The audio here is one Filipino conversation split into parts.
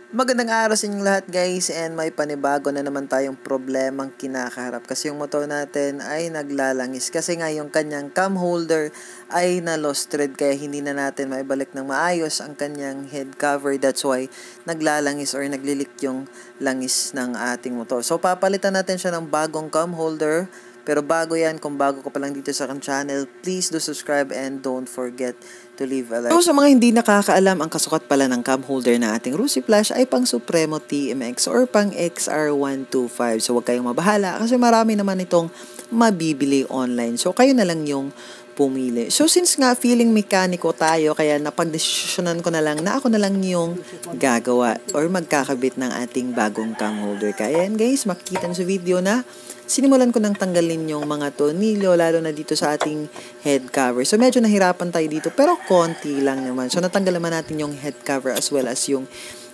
Magandang araw sa inyong lahat guys, and may panibago na naman tayong problemang kinakaharap kasi yung motor natin ay naglalangis kasi nga yung kanyang cam holder ay na lost thread kaya hindi na natin maibalik ng maayos ang kanyang head cover. That's why naglalangis or naglilik yung langis ng ating motor. So papalitan natin siya ng bagong cam holder. Pero bago yan, kung bago ka pa lang dito sa aking channel, please do subscribe and don't forget to leave a like. So sa mga hindi nakakaalam, ang kasukat pala ng cam holder na ating Rusi Flash ay pang Supremo TMX or pang XR125. So huwag kayong mabahala kasi marami naman itong mabibili online. So kayo na lang yung pumili. So since nga feeling mekaniko tayo, kaya napagdesisyonan ko na lang na ako na lang yung gagawa or magkakabit ng ating bagong cam holder. Kaya yan guys, makikita nyo sa video na sinimulan ko nang tanggalin yung mga tornilyo, lalo na dito sa ating head cover. So medyo nahirapan tayo dito, pero konti lang naman. So natanggal naman natin yung head cover as well as yung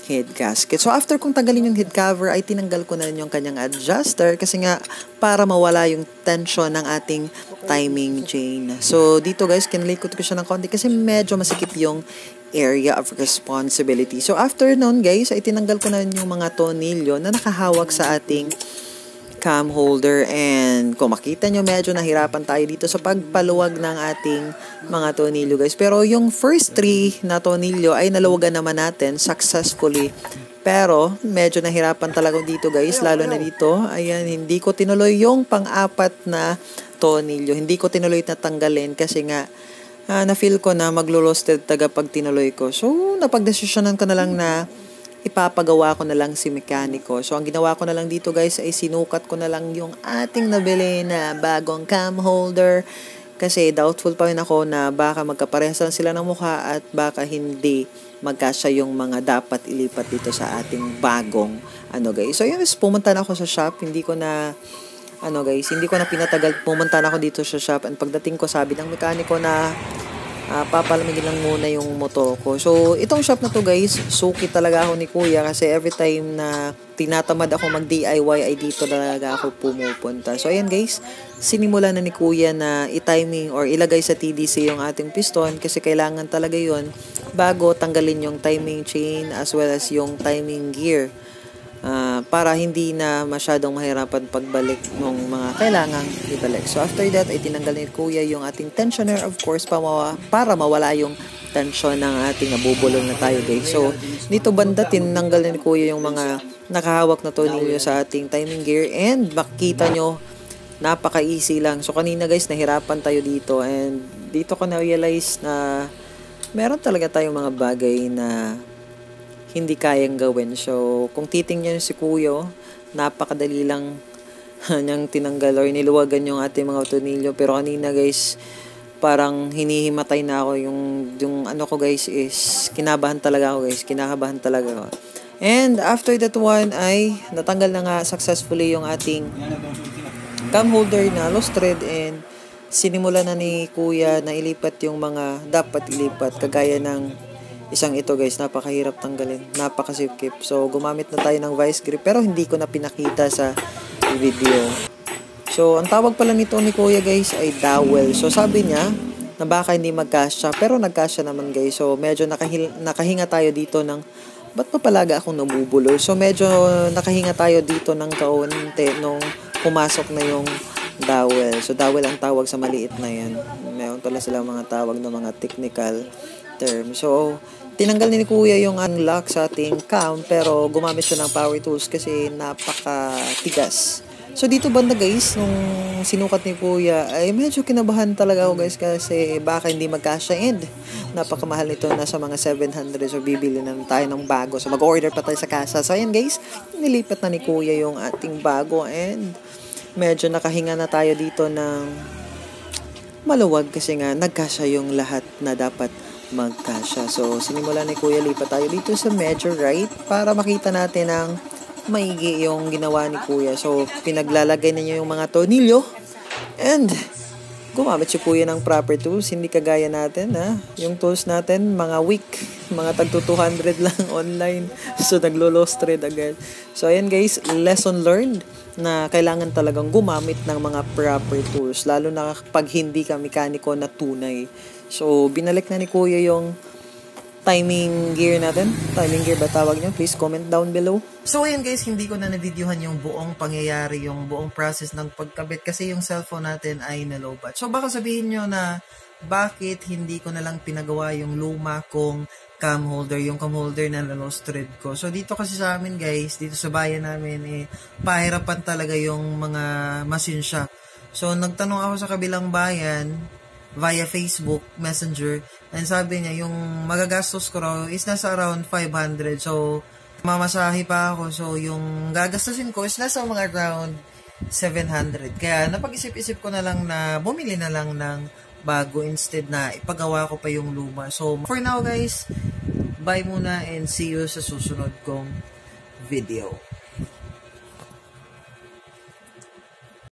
head gasket. So after kong tanggalin yung head cover, ay tinanggal ko na rin yung kanyang adjuster kasi nga para mawala yung tension ng ating timing chain. So dito guys, kinalikot ko siya ng konti kasi medyo masikip yung area of responsibility. So after nun guys, ay tinanggal ko na rin yung mga tornilyo na nakahawak sa ating cam holder, and kung makita nyo medyo nahirapan tayo dito sa pagpaluwag ng ating mga tornilyo guys. Pero yung first 3 na tornilyo ay naluwagan naman natin successfully. Pero medyo nahirapan talaga dito guys, lalo na dito. Ayan, hindi ko tinuloy yung pang-4 na tornilyo. Hindi ko tinuloy na tanggalin kasi nga na-feel ko na maglo-losted taga pag tinuloy ko. So napagdesisyonan ko na lang na ipapagawa ko na lang si mekaniko. So, ang ginawa ko na lang dito guys ay sinukat ko na lang yung ating nabili na bagong cam holder. Kasi doubtful pa rin ako na baka magkaparehas lang sila ng mukha at baka hindi magkasya yung mga dapat ilipat dito sa ating bagong guys. So, yun guys, pumunta na ako sa shop. Hindi ko na pinatagal. Pumunta na ako dito sa shop, and pagdating ko sabi ng mekaniko na papalamigin lang muna yung motor ko. So, itong shop na to guys, suki talaga ako ni kuya kasi every time na tinatamad ako mag-DIY ay dito talaga ako pumupunta. So, ayan guys, sinimula na ni kuya na i-timing or ilagay sa TDC yung ating piston kasi kailangan talaga yon bago tanggalin yung timing chain as well as yung timing gear. Para hindi na masyadong mahirapan pagbalik ng mga kailangang ibalik. So after that, ay tinanggal ni kuya yung ating tensioner, of course, para mawala yung tension ng ating nabubulol na tayo guys. So dito banda, tinanggal ni kuya yung mga nakahawak na tornilyo sa ating timing gear, and makikita nyo, napaka-easy lang. So kanina guys, nahirapan tayo dito, and dito ko na-realize na meron talaga tayong mga bagay na hindi kayang gawin. So, kung titingnan si kuya, napakadali lang niyang tinanggal or niluwagan yung ating mga tornilyo. Pero kanina guys, parang hinihimatay na ako. Yung ano ko guys is, kinabahan talaga ako guys. Kinakabahan talaga ako. And after that one ay natanggal na nga successfully yung ating cam holder na lost thread, and sinimula na ni kuya na ilipat yung mga dapat ilipat. Kagaya ng isang ito guys, napakahirap tanggalin, napakasikip. So gumamit na tayo ng vice grip, pero hindi ko na pinakita sa video. So ang tawag pala nito ni kuya guys ay dowel. So sabi niya na baka hindi magkasya, pero nagkasya naman guys. So medyo nakahinga tayo dito ng ba't pa palaga akong nabubulol. So medyo nakahinga tayo dito ng kaunti nung pumasok na yung dowel. So dowel ang tawag sa maliit na yan. Meron pala sila mga tawag na mga technical term. So tinanggal ni kuya yung unlock sa ating cam, pero gumamit siya ng power tools kasi napakatigas. So dito banda guys, nung sinukat ni kuya ay medyo kinabahan talaga ako guys kasi baka hindi magkasya, and napakamahal nito, nasa mga 700. So bibili na tayo ng bago, so mag-order pa tayo sa kasa. So ayan guys, nilipat na ni kuya yung ating bago, and medyo nakahinga na tayo dito ng maluwag kasi nga nagkasya yung lahat na dapat magkasya. So sinimula ni kuya, lipat tayo dito sa medyo right para makita natin ang maigi yung ginawa ni kuya. So pinaglalagay na niya yung mga tornilyo, and gumamit si kuya ng proper tools. Hindi kagaya natin yung tools natin mga weak, mga tagto 200 lang online. So naglo-lost thread agad. So ayan guys, lesson learned na kailangan talagang gumamit ng mga proper tools, lalo na pag hindi ka mekaniko na tunay. So binalik na ni kuya yung timing gear natin. Timing gear ba tawag nyo? Please comment down below. So ayun guys, hindi ko na na-videohan yung buong pangyayari, yung buong process ng pagkabit kasi yung cellphone natin ay nalobat. So baka sabihin nyo na bakit hindi ko na lang pinagawa yung luma kong cam holder, yung cam holder na lost thread ko. So dito kasi sa amin guys, dito sa bayan namin, pahirapan talaga yung mga machine shop. So nagtanong ako sa kabilang bayan via Facebook Messenger, and sabi niya yung magagastos ko raw is nasa around 500. So mamasahe pa ako, so yung gagastusin ko is nasa mga around 700. Kaya napag-isip-isip ko na lang na bumili na lang ng bago instead na ipagawa ko pa yung luma. So for now guys, bye muna and see you sa susunod kong video.